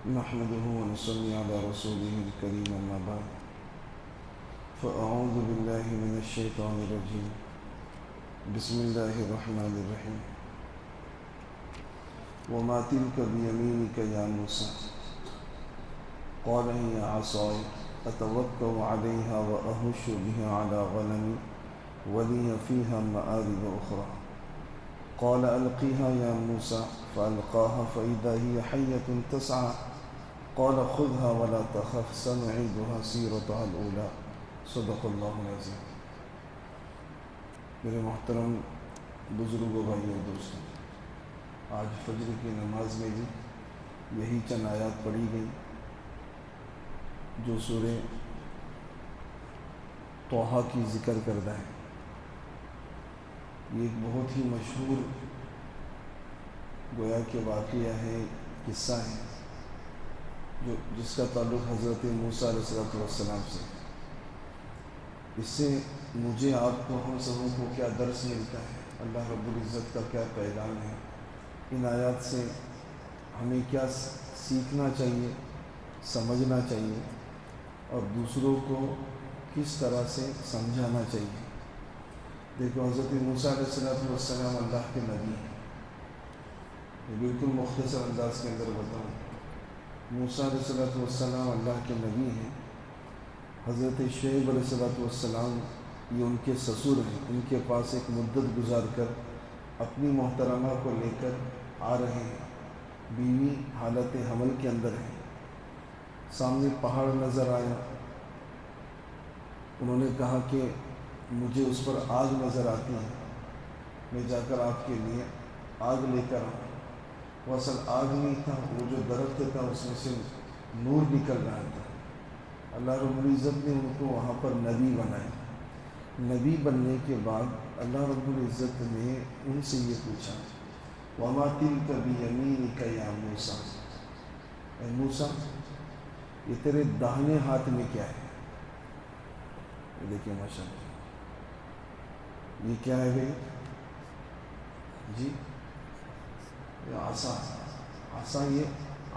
نحمده ونصلي على رسوله الكريم أما بعد فأعوذ بالله من الشيطان الرجيم بسم الله الرحمن الرحيم وما تلك بيمينك يا موسى قال هي عصاي أتوكأ عليها وأهش بها على غنمي ولي فيها مآرب أخرى قال ألقها يا موسى فألقاها فإذا هي حية تسعى قال خذها ولا تخف سنعيدها سيرتها الأولى صدق اللہ العظیم۔ میرے محترم بزرگوں، بھائیوں، دوستوں، آج فجر کی نماز میں بھی یہی چند آیات پڑھی گئی جو سورہ طٰہٰ کی ذکر کردہ ہے۔ یہ ایک بہت ہی مشہور گویا کہ واقعہ ہے، قصہ ہے جس کا تعلق حضرت موسیٰ علیہ السلام سے۔ اس سے مجھے، آپ کو، ہم سبوں کو کیا درس ملتا ہے، اللہ رب العزت کا کیا پیغام ہے، ان آیات سے ہمیں کیا سیکھنا چاہیے، سمجھنا چاہیے اور دوسروں کو کس طرح سے سمجھانا چاہیے۔ دیکھو، حضرت موسیٰ علیہ السلام اللہ کے نبی ہیں۔ یہ بالکل مختصر انداز کے اندر بتاؤں، موسیٰ علیہ السلام اللہ کے نبی ہیں۔ حضرت شعیب علیہ السلام یہ ان کے سسر ہیں، ان کے پاس ایک مدت گزار کر اپنی محترمہ کو لے کر آ رہے ہیں۔ بیوی حالت حمل کے اندر ہے، سامنے پہاڑ نظر آیا۔ انہوں نے کہا کہ مجھے اس پر آگ نظر آتی ہے، میں جا کر آپ کے لیے آگ لے کر آؤں۔ وہ اصل آگ نہیں تھا، وہ جو درخت تھا اس میں سے نور نکل رہا تھا۔ اللہ رب العزت نے ان کو وہاں پر نبی بنایا۔ نبی بننے کے بعد اللہ رب العزت نے ان سے یہ پوچھا، وَمَا تِلْكَ بِيَمِينِكَ يَا مُوسَىٰ، اے موسیٰ یہ تیرے داہنے ہاتھ میں کیا ہے؟ یہ دیکھیں ماشاءاللہ، یہ کیا ہے بھائی؟ جی، یہ عصا۔ عصا یہ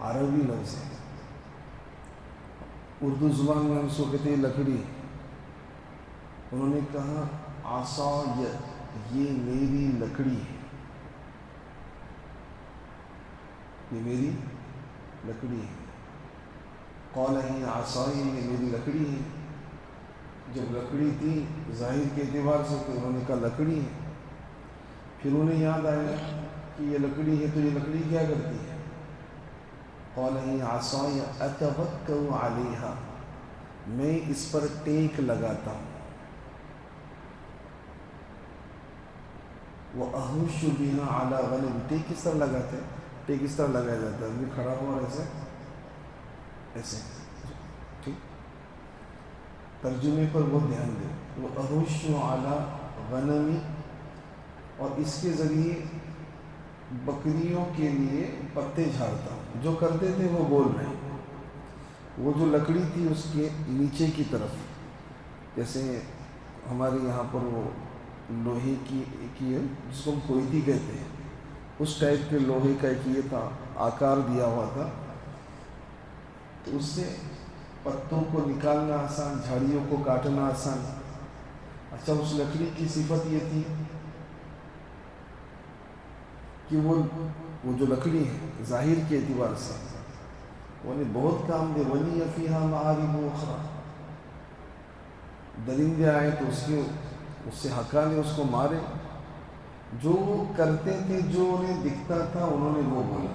عربی لفظ ہے، اردو زبان میں ہم اس کو کہتے ہیں لکڑی۔ انہوں نے کہا عصا یہ میری لکڑی ہے، یہ میری لکڑی ہے۔ قال ہی عصائی، یہ میری لکڑی ہے۔ جب لکڑی تھی ظاہر کے اعتبار سے تو انہوں نے کہا لکڑی ہے، پھر انہیں یاد آیا کہ یہ لکڑی ہے تو یہ لکڑی کیا کرتی ہے؟ قال ہی عصائی اتوکأ علیہا، میں اس پر ٹیک لگاتا ہوں۔ وَأَهُشُّ بِهَا عَلَى غَنَمِ، ٹیک کس طرح لگاتے ہیں؟ ٹیک اس طرح لگایا جاتا ہے، بھی کھڑا ہوا ایسے ایسے، ٹھیک؟ ترجمے پر وہ دھیان دیں۔ وَأَهُشُّ عَلَى غَنَمِ، اور اس کے ذریعے بکریوں کے لیے پتے جھاڑتا ہوں۔ جو کرتے تھے وہ بول رہے ہیں، وہ جو لکڑی تھی اس کے نیچے کی طرف، جیسے ہمارے یہاں پر وہ لوہے کی ہے جس کو ہم کوئتی کہتے ہیں، اس ٹائپ کے لوہے کا ایک یہ تھا، آکار دیا ہوا تھا، تو اس سے پتوں کو نکالنا آسان، جھاڑیوں کو کاٹنا آسان۔ اچھا، اس لکڑی کی صفت یہ تھی کہ وہ جو لکڑی ہے ظاہر کے اعتبار سے وہ بہت کام دے۔ وَلِيَ فِيهَا مَآرِبُ أُخْرَىٰ، درندے آئے تو اس سے ہکالے، اس کو مارے۔ جو وہ کرتے تھے، جو انہیں دکھتا تھا انہوں نے وہ بولا۔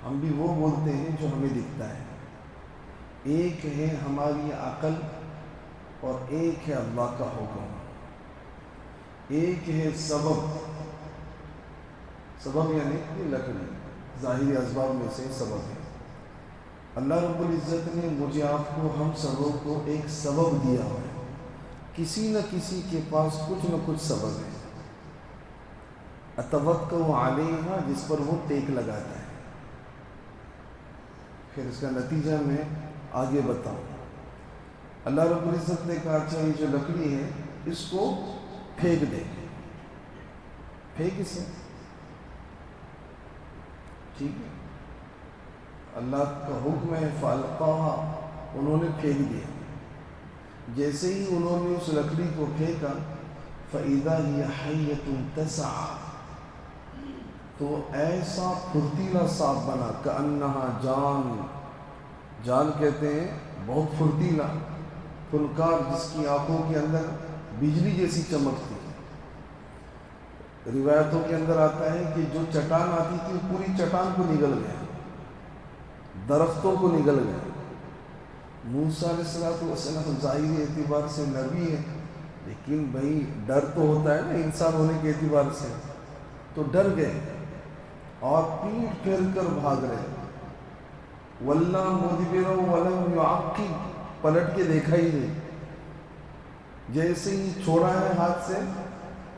ہم بھی وہ بولتے ہیں جو ہمیں دکھتا ہے۔ ایک ہے ہماری عقل اور ایک ہے اللہ کا حکم۔ ایک ہے سبب یعنی لکڑی، ظاہری اسباب میں سے سبب ہے۔ اللہ رب العزت نے مجھے، آپ کو، ہم سبوں کو ایک سبب دیا ہوا ہے۔ کسی نہ کسی کے پاس کچھ نہ کچھ سبب ہے۔ اتوکأ علیہا، جس پر وہ ٹیک لگاتا ہے۔ پھر اس کا نتیجہ میں آگے بتاؤں۔ اللہ رب العزت نے کہا اچھا یہ جو لکڑی ہے اس کو پھینک دے۔ پھینک اسے، ٹھیک ہے، اللہ کا حکم ہے فالقاہا، انہوں نے پھینک دیا۔ جیسے ہی انہوں نے اس لکڑی کو پھینکا فَإِذَا هِيَ حَيَّةٌ تَسْعَىٰ، تو ایسا پھرتیلا سانپ بنا، کأنہا جان، جان کہتے ہیں بہت پھرتیلا، پھلکار، جس کی آنکھوں کے اندر بجلی جیسی چمک تھی۔ روایتوں کے اندر آتا ہے کہ جو چٹان آتی تھی وہ پوری چٹان کو نگل گیا، درختوں کو نگل گیا۔ موسیٰ علیہ السلام ظاہری اعتبار سے نبی ہے، لیکن بھئی ڈر تو ہوتا ہے نا انسان ہونے کے اعتبار سے، تو ڈر گئے اور پیٹ پھیر کر بھاگ رہے۔ وَلَّا مُدْبِرًا وَلَمْ يُعَقِّبْ، پلٹ کے دیکھا ہی نہیں، جیسے ہی چھوڑا ہے ہاتھ سے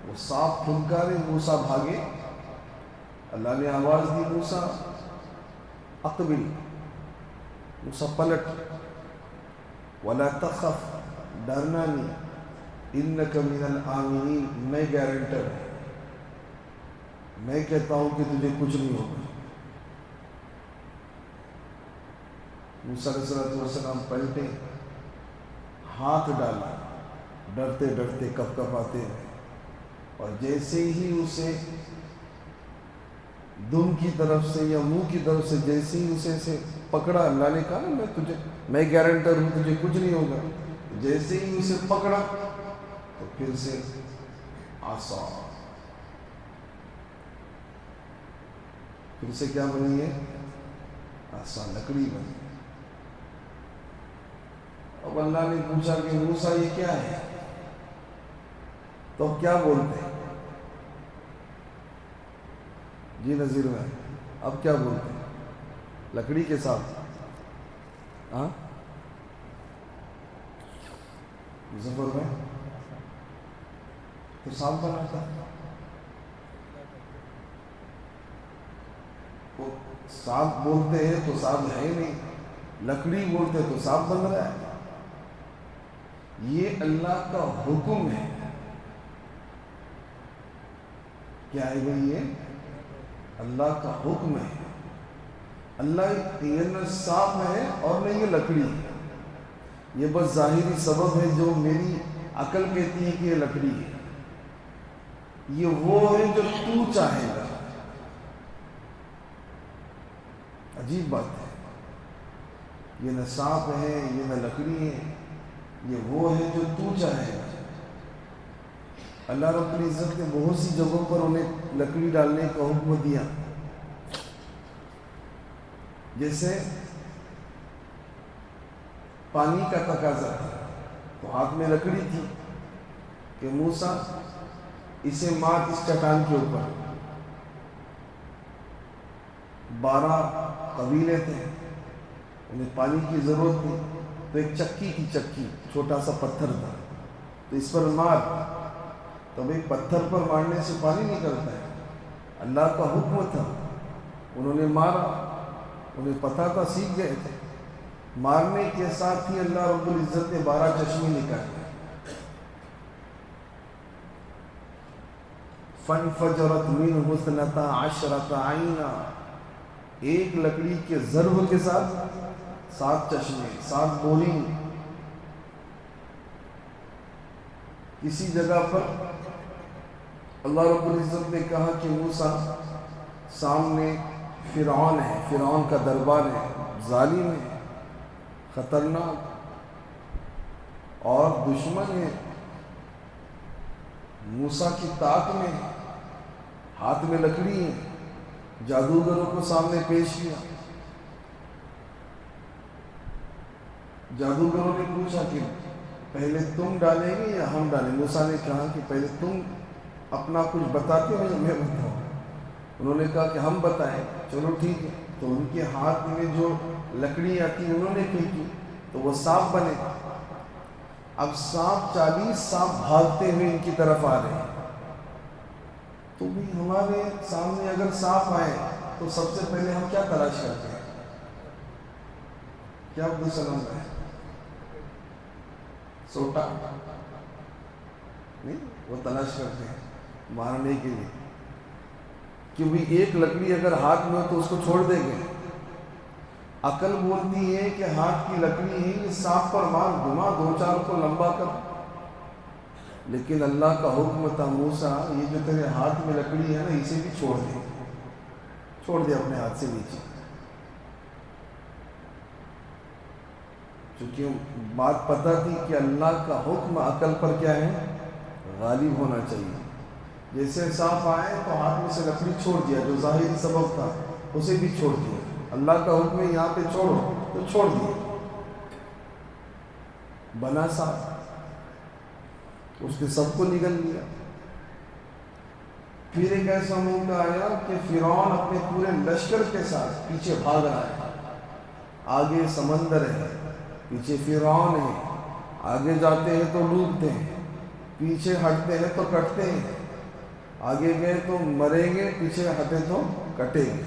وہ سانپ پھنکارے، موسیٰ بھاگے۔ اللہ نے آواز دی موسیٰ اقبل، موسیٰ پلٹ، ولا تخف، ڈرنا نہیں، انک من الآمنین، میں گارنٹر ہوں، میں کہتا ہوں کہ تجھے کچھ نہیں ہوگا۔ موسیٰ علیہ السلام پلٹے، ہاتھ ڈالا، ڈرتے ڈرتے کپ کپاتے ہوئے، اور جیسے ہی اسے دم کی طرف سے یا منہ کی طرف سے جیسے ہی اسے پکڑا، اللہ نے کہا نا میں گارنٹر ہوں تجھے کچھ نہیں ہوگا، جیسے ہی اسے پکڑا تو پھر سے عصا، پھر سے کیا بنی ہے؟ عصا، لکڑی بنی۔ اب اللہ نے پوچھا کہ موسیٰ یہ کیا ہے؟ تو اب کیا بولتے ہیں؟ جی نذیر میں اب کیا بولتے ہیں لکڑی کے ساتھ؟ ہاں مظفر میں تو سانپ بنا تھا، سانپ بولتے ہیں تو سانپ ہے ہی نہیں، لکڑی بولتے تو سانپ بن رہا ہے۔ یہ اللہ کا حکم ہے۔ کیا ہے بھائی؟ یہ اللہ کا حکم ہے۔ اللہ یہ نہ سانپ ہے اور نہ یہ لکڑی ہے، یہ بس ظاہری سبب ہے جو میری عقل کہتی ہے کہ یہ لکڑی ہے۔ یہ وہ ہے جو تو چاہے گا۔ عجیب بات ہے، یہ نہ سانپ ہے، یہ نہ لکڑی ہے، یہ وہ ہے جو تو چاہے گا۔ اللہ رب العزت نے بہت سی جگہوں پر انہیں لکڑی ڈالنے کا حکم دیا، جیسے پانی کا تقاضا تھا تو ہاتھ میں لکڑی تھی کہ موسیٰ اسے مار اس چٹان کے اوپر۔ 12 قبیلے تھے، انہیں پانی کی ضرورت تھی، تو ایک چکی کی چکی، چھوٹا سا پتھر تھا، تو اس پر مار، تو بھئی پتھر پر مارنے سے پانی نکلتا ہے، اللہ کا حکم تھا۔ انہوں نے مارا، انہیں پتہ تھا، سیکھ گئے تھے۔ مارنے کے ساتھ ہی اللہ رب العزت نے 12 چشمے نکالے۔ فَانْفَجَرَتْ مِنْهُ 12 عَيْنًا، ایک لکڑی کے ضرب کے ساتھ 7 چشمے، 7 بولنگ۔ کسی جگہ پر اللہ رب العزت نے کہا کہ موسیٰ سامنے فرعون ہے، فرعون کا دربار ہے، ظالم ہے، خطرناک اور دشمن ہے، موسیٰ کی طاق میں ہے، ہاتھ میں لکڑی ہے، جادوگروں کو سامنے پیش کیا۔ جادوگروں نے پوچھا کہ پہلے تم ڈالیں گے یا ہم ڈالیں؟ موسیٰ نے کہا کہ پہلے تم اپنا کچھ بتاتے ہو یا میں بتاؤں؟ انہوں نے کہا کہ ہم بتائیں۔ چلو ٹھیک ہے، تو ان کے ہاتھ میں جو لکڑی آتی انہوں نے پھینکی تو وہ سانپ بنے۔ اب سانپ 40 سانپ بھاگتے ہوئے ان کی طرف آ رہے ہیں، تو بھی ہمارے سامنے اگر سانپ آئے تو سب سے پہلے ہم کیا تلاش کرتے ہیں؟ کیا عبدالسلام ہے؟ سوٹا نہیں، وہ تلاش کرتے ہیں مارنے کے لیے، کہ بھی ایک لکڑی اگر ہاتھ میں ہو تو اس کو چھوڑ دیں گے۔ عقل بولتی ہے کہ ہاتھ کی لکڑی ہے، یہ سانپ پر مار، گھما، دو چار کو لمبا کر. لیکن اللہ کا حکم تھا موسیٰ یہ جو تیرے ہاتھ میں لکڑی ہے نا اسے بھی چھوڑ دے، چھوڑ دے اپنے ہاتھ سے نیچے. چونکہ بات پتہ تھی کہ اللہ کا حکم عقل پر کیا ہے، غالب ہونا چاہیے. جیسے سانپ آئے تو ہاتھ میں سے لکڑی چھوڑ دیا، جو ظاہری سبب تھا اسے بھی چھوڑ دیا. اللہ کا حکم ہے یہاں پہ چھوڑو تو چھوڑ دیا، بنا سانپ، اس نے سب کو نگل لیا. پھر ایک ایسا موقع آیا کہ فرعون اپنے پورے لشکر کے ساتھ پیچھے بھاگ رہا ہے. آگے سمندر ہے، پیچھے فرعون ہے، آگے جاتے ہیں تو ڈوبتے ہیں، پیچھے ہٹتے ہیں تو کٹتے ہیں. آگے گئے تو مریں گے، پیچھے ہٹے تو کٹیں گے.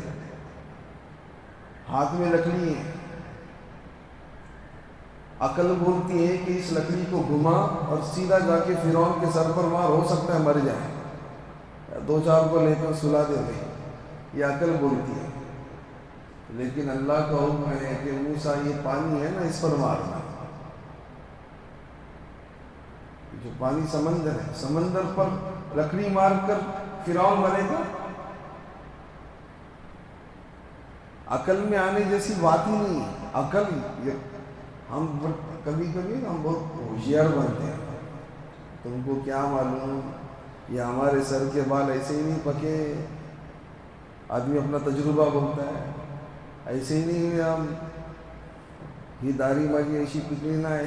ہاتھ میں لکڑی ہے، عقل بولتی ہے کہ اس لکڑی کو گھما اور سیدھا جا کے فرعون کے سر پر مار، ہو سکتا ہے مر جائے، دو چار کو لے کر سلا دے گے. یہ عقل بولتی ہے. لیکن اللہ کا حکم ہے کہ موسیٰ یہ پانی ہے نا اس پر مارنا. جو پانی سمندر ہے، سمندر پر لکڑی مار کر فرعون مرے گا. عقل میں آنے جیسی بات ہی نہیں ہے. عقل ہم کبھی ہم بہت ہوشیار بنتے ہیں. تم کو کیا معلوم، یہ ہمارے سر کے بال ایسے ہی نہیں پکے. آدمی اپنا تجربہ بولتا ہے، ایسے ہی نہیں ہوئے ہم، یہ داڑھی ماگی ایسی پکڑی نہ ہے.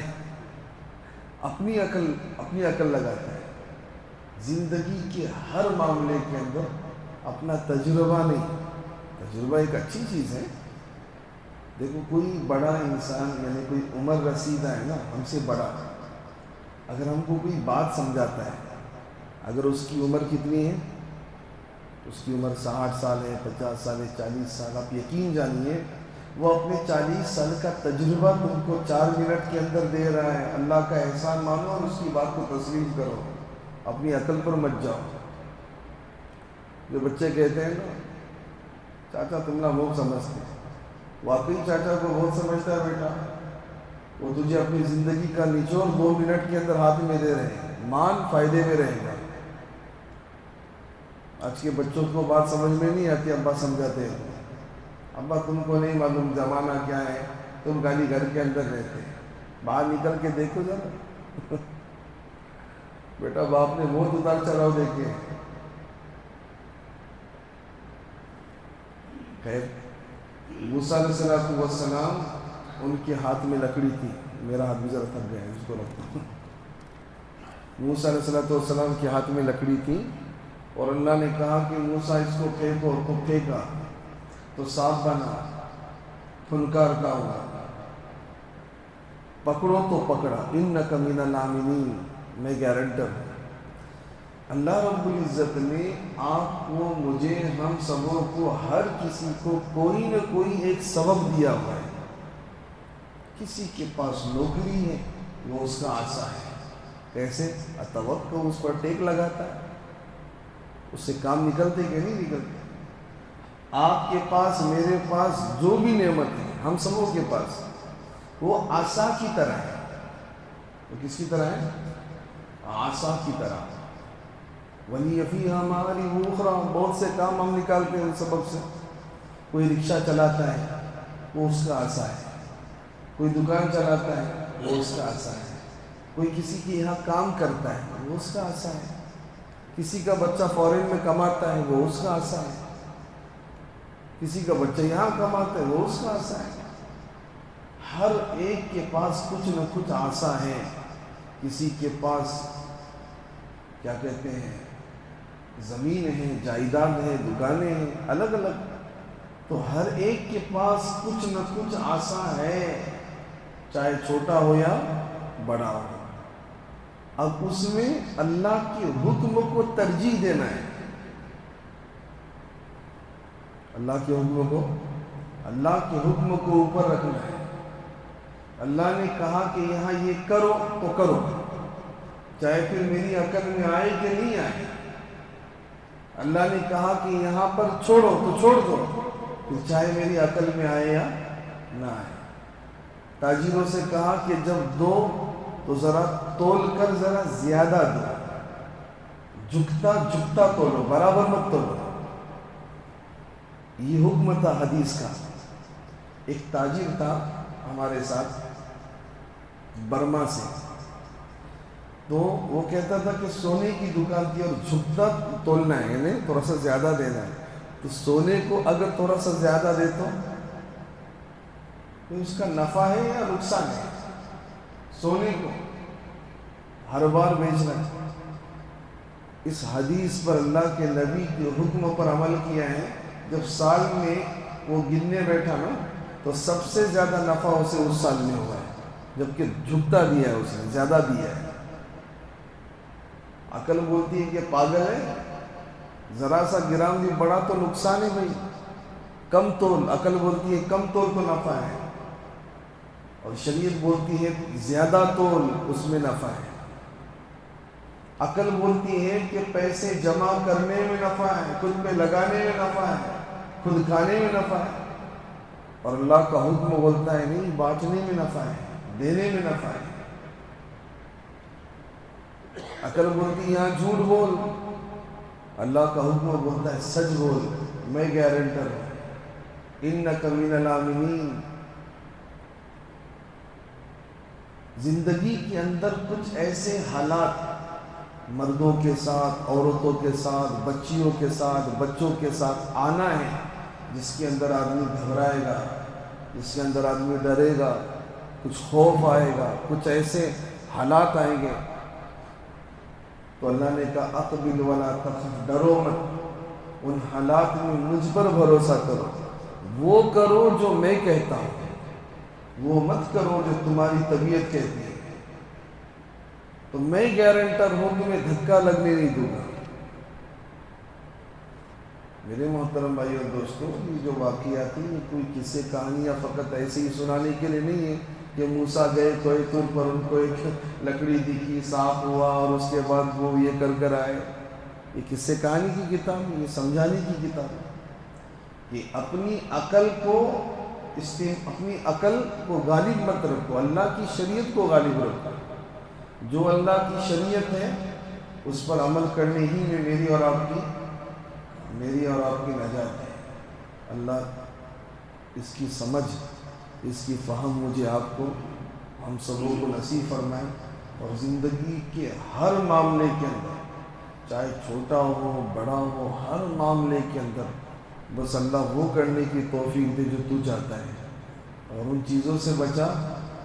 اپنی عقل لگاتا ہے. زندگی کے ہر معاملے کے اندر اپنا تجربہ نہیں. تجربہ ایک اچھی چیز ہے. دیکھو کوئی بڑا انسان یعنی کوئی عمر رسیدہ ہے نا ہم سے بڑا، اگر ہم کو کوئی بات سمجھاتا ہے، اگر اس کی عمر کتنی ہے، اس کی عمر 60 سال ہے، 50 سال ہے، 40 سال، آپ یقین جانیے وہ اپنے 40 سال کا تجربہ تم کو 4 منٹ کے اندر دے رہا ہے. اللہ کا احسان مانو اور اس کی بات کو تسلیم کرو، اپنی عقل پر مت جاؤ. جو بچے کہتے ہیں نا چاچا تم نہ بہت سمجھتے، واقعی چاچا کو بہت سمجھتا ہے بیٹا. وہ تجھے اپنی زندگی کا نچوڑ 2 منٹ کے اندر ہاتھ میں دے رہے ہیں. مان فائدے میں رہے گا. آج کے بچوں کو بات سمجھ میں نہیں آتی، ابا سمجھاتے ہیں. ابا تم کو نہیں معلوم زمانہ کیا ہے، تم خالی گھر کے اندر رہتے، باہر نکل کے دیکھو ذرا. بیٹا باپ نے بہت اتار چڑھاؤ دیکھے. خیر، موسیٰ علیہ السلام ان کے ہاتھ میں لکڑی تھی. میرا ہاتھ بھی ذرا تھک گیا ہے، اس کو رکھتا ہوں. موسیٰ علیہ السلام کے ہاتھ میں لکڑی تھی اور اللہ نے کہا کہ موسیٰ اس کو پھینکو. تو پھینکا تو سانپ بنا، پھنکار کا ہوا. پکڑو تو پکڑا، انک من الآمنین، میں گارنٹر ہوں. اللہ رب العزت نے آپ کو، مجھے، ہم سبوں کو، ہر کسی کو کوئی نہ کوئی ایک سبب دیا ہوا ہے. کسی کے پاس نوکری ہے، وہ اس کا عصا ہے. کیسے؟ اتوقع، اس پر ٹیک لگاتا ہے، اس سے کام نکلتے کہ نہیں نکلتے. آپ کے پاس، میرے پاس جو بھی نعمت ہے، ہم سبوں کے پاس، وہ عصا کی طرح ہے. وہ کس کی طرح ہے؟ عصا کی طرح. وَلِيَ فِيهَا مَآرِبُ أُخْرَىٰ، بہت سے کام ہم نکالتے ہیں ان سبب سے. کوئی رکشہ چلاتا ہے، وہ اس کا عصا ہے. کوئی دکان چلاتا ہے، وہ اس کا عصا ہے. کوئی کسی کے یہاں کام کرتا ہے، وہ اس کا عصا ہے. کسی کا بچہ فارن میں کماتا ہے، وہ اس کا عصا ہے. کسی کا بچہ یہاں کماتا ہے، وہ اس کا عصا ہے. ہر ایک کے پاس کچھ نہ کچھ عصا ہے. کسی کے پاس کیا کہتے ہیں، زمین ہے، جائیداد ہے، دکانیں ہیں، الگ الگ. تو ہر ایک کے پاس کچھ نہ کچھ عصا ہے، چاہے چھوٹا ہو یا بڑا ہو. اب اس میں اللہ کے حکم کو ترجیح دینا ہے. اللہ کے حکم کو، اللہ کے حکم کو اوپر رکھنا ہے. اللہ نے کہا کہ یہاں یہ کرو تو کرو، چاہے پھر میری عقل میں آئے کہ نہیں آئے. اللہ نے کہا کہ یہاں پر چھوڑو تو چھوڑ دو، پھر چاہے میری عقل میں آئے یا نہ آئے۔ تاجروں سے کہا کہ جب دو تو ذرا تول کر ذرا زیادہ دو، جھکتا تولو، برابر مت تولو۔ یہ حکم تھا حدیث کا۔ ایک تاجر تھا ہمارے ساتھ برما سے، تو وہ کہتا تھا کہ سونے کی دکان تھی اور جھکتا تولنا ہے، یعنی تھوڑا سا زیادہ دینا ہے، تو سونے کو اگر تھوڑا سا زیادہ دے تو اس کا نفع ہے یا نقصان ہے؟ سونے کو ہر بار بیچنا ہے۔ اس حدیث پر اللہ کے نبی کے حکم پر عمل کیا ہے۔ جب سال میں وہ گننے بیٹھا نا تو سب سے زیادہ نفع اسے اس سال میں ہوا ہے، جبکہ جھکتا دیا ہے، اس نے زیادہ دیا ہے۔ عقل بولتی ہے کہ پاگل ہے، ذرا سا گرام بھی بڑا تو نقصان ہے بھائی، کم تول۔ عقل بولتی ہے کم تول تو نفع ہے، اور شریعت بولتی ہے زیادہ تول، اس میں نفع ہے۔ عقل بولتی ہے کہ پیسے جمع کرنے میں نفع ہے، خود پہ لگانے میں نفع ہے، خود کھانے میں نفع ہے، اور اللہ کا حکم بولتا ہے نہیں، بانٹنے میں نفع ہے، دینے میں نفع ہے۔ عقل بولتی ہے یہاں جھوٹ بول، اللہ کا حکم بولتا ہے سچ بول، میں گارنٹر ہوں، انک من الامنین۔ زندگی کے اندر کچھ ایسے حالات مردوں کے ساتھ، عورتوں کے ساتھ، بچیوں کے ساتھ، بچوں کے ساتھ آنا ہے، جس کے اندر آدمی گھبرائے گا، جس کے اندر آدمی ڈرے گا، کچھ خوف آئے گا، کچھ ایسے حالات آئیں گے، تو اللہ نے کہا اقبل ولا تخف، ڈرو مت، ان حالات میں مجھ پر بھروسہ کرو، وہ کرو جو میں کہتا ہوں، وہ مت کرو جو تمہاری طبیعت کہتی ہے، تو میں گارنٹر ہوں کہ میں دھکا لگنے نہیں دوں گا۔ میرے محترم بھائی اور دوستوں، یہ جو واقعات ہیں یہ کوئی قصے کہانیاں فقط ایسے ہی سنانے کے لیے نہیں ہے کہ موسیٰ گئے کوہ طور پر، ان کو ایک لکڑی دکھی، سانپ ہوا، اور اس کے بعد وہ یہ کر آئے۔ یہ قصے کہانی کی کتاب ہے، یہ سمجھانے کی کتاب ہے کہ اپنی عقل کو غالب مت رکھو، اللہ کی شریعت کو غالب رکھو۔ جو اللہ کی شریعت ہے اس پر عمل کرنے ہی میں میری اور آپ کی نجات ہے۔ اللہ اس کی سمجھ، اس کی فہم مجھے آپ کو، ہم سبوں کو نصیب فرمائے، اور زندگی کے ہر معاملے کے اندر، چاہے چھوٹا ہو بڑا ہو، ہر معاملے کے اندر بس اللہ وہ کرنے کی توفیق دے جو تو چاہتا ہے، اور ان چیزوں سے بچا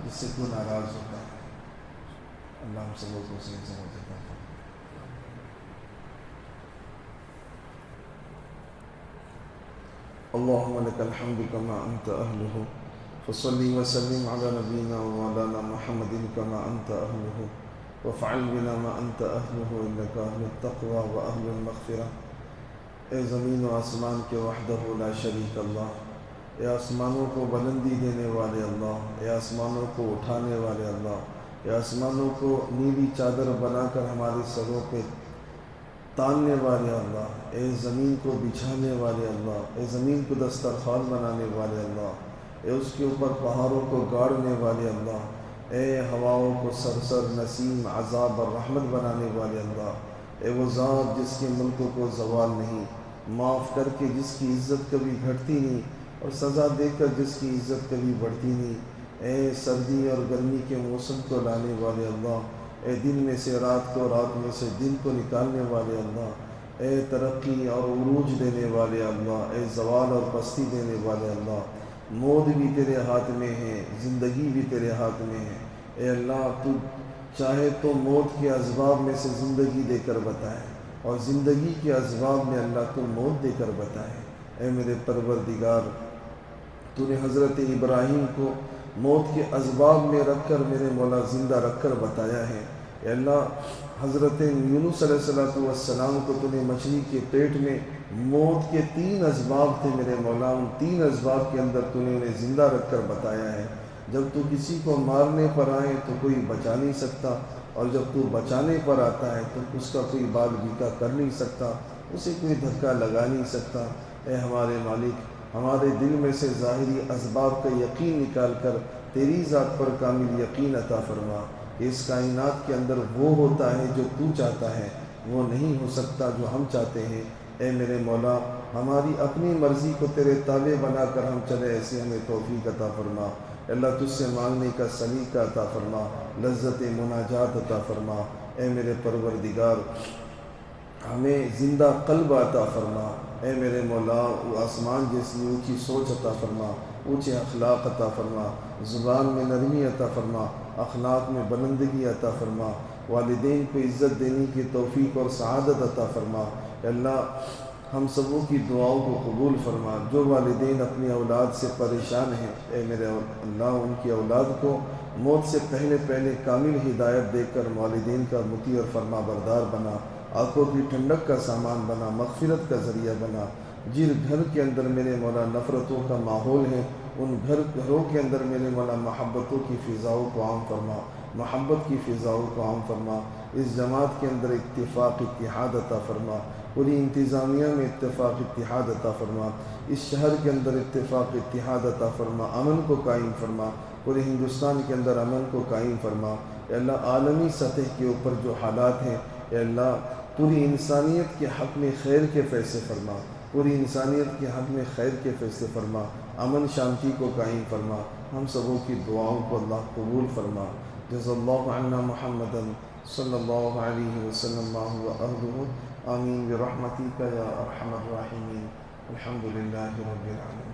جس سے تو ناراض ہوتا ہے۔ اللہ ہم سبوں کو صحیح سمجھ دیتا ہے۔ اللہم لک الحمد کما انت اہلہ، فصلی وسلم علی نبینا ومولانا محمد کما انت اہلہ، وفعل بنا ما انت اہلہ، انک اہل التقوی واہل المغفرہ۔ اے زمین و آسمان کے وحدہ لا شریک اللہ، اے آسمانوں کو بلندی دینے والے اللہ، اے آسمانوں کو اٹھانے والے اللہ، اے آسمانوں کو نیلی چادر بنا کر ہمارے سروں پہ تاننے والے اللہ، اے زمین کو بچھانے والے اللہ، اے زمین کو دسترخوان بنانے والے اللہ، اے اس کے اوپر پہاڑوں کو گاڑنے والے اللہ، اے ہواؤں کو سرسر نسیم عذاب اور رحمت بنانے والے اللہ، اے وہ ذات جس کے ملک کو زوال نہیں، معاف کر کے جس کی عزت کبھی گھٹتی نہیں، اور سزا دے کر جس کی عزت کبھی بڑھتی نہیں، اے سردی اور گرمی کے موسم کو لانے والے اللہ، اے دن میں سے رات کو، رات میں سے دن کو نکالنے والے اللہ، اے ترقی اور عروج دینے والے اللہ، اے زوال اور پستی دینے والے اللہ، موت بھی تیرے ہاتھ میں ہے، زندگی بھی تیرے ہاتھ میں ہے۔ اے اللہ، تو چاہے تو موت کے اسباب میں سے زندگی دے کر بتائے، اور زندگی کے اسباب میں اللہ تو موت دے کر بتائے۔ اے میرے پروردگار، تو نے حضرت ابراہیم کو موت کے اسباب میں رکھ کر میرے مولا زندہ رکھ کر بتایا ہے۔ اے اللہ، حضرت یونس علیہ السلام کو تو نے مچھلی کے پیٹ میں موت کے 3 اسباب تھے میرے مولا، ان 3 اسباب کے اندر تو نے انہیں زندہ رکھ کر بتایا ہے۔ جب تو کسی کو مارنے پر آئے تو کوئی بچا نہیں سکتا، اور جب تو بچانے پر آتا ہے تو اس کا کوئی بال بیکا کر نہیں سکتا، اسے کوئی دھکا لگا نہیں سکتا۔ اے ہمارے مالک، ہمارے دل میں سے ظاہری اسباب کا یقین نکال کر تیری ذات پر کامل یقین عطا فرما کہ اس کائنات کے اندر وہ ہوتا ہے جو تو چاہتا ہے، وہ نہیں ہو سکتا جو ہم چاہتے ہیں۔ اے میرے مولا، ہماری اپنی مرضی کو تیرے تابع بنا کر ہم چلے، ایسے ہمیں توفیق عطا فرما۔ اللہ تجھ سے مانگنے کا سلیقہ عطا فرما، لذت مناجات عطا فرما۔ اے میرے پروردگار، ہمیں زندہ قلب عطا فرما۔ اے میرے مولا، آسمان جیسی اونچی سوچ عطا فرما، اونچے اخلاق عطا فرما، زبان میں نرمی عطا فرما، اخلاق میں بلندگی عطا فرما، والدین کو عزت دینے کی توفیق اور سعادت عطا فرما۔ اے اللہ، ہم سبوں کی دعاؤں کو قبول فرما۔ جو والدین اپنی اولاد سے پریشان ہیں، اے میرے اللہ، ان کی اولاد کو موت سے پہلے کامل ہدایت دے کر والدین کا مطیع اور فرما بردار بنا، آنکھوں کی ٹھنڈک کا سامان بنا، مغفرت کا ذریعہ بنا۔ جس گھر کے اندر میرے مولا نفرتوں کا ماحول ہے، ان گھروں کے اندر میرے مولا محبتوں کی فضاؤں کو عام فرما، محبت کی فضاؤں کو عام فرما۔ اس جماعت کے اندر اتفاق اتحاد عطا فرما، پوری انتظامیہ میں اتفاق اتحاد عطا فرما، اس شہر کے اندر اتفاق اتحاد عطا فرما، امن کو قائم فرما، پورے ہندوستان کے اندر امن کو قائم فرما۔ اے اللہ، عالمی سطح کے اوپر جو حالات ہیں، اے اللہ، پوری انسانیت کے حق میں خیر کے فیصلے فرما، پوری انسانیت کے حق میں خیر کے فیصلے فرما، امن شانتی کو قائم فرما۔ ہم سبوں کی دعاؤں کو اللہ قبول فرما۔ جزا اللہ عنا محمدا صلی اللہ علیہ وسلم ما هو اہلہ، آمین برحمتک یا ارحم الراحمین۔ الحمد للہ رب العالمین۔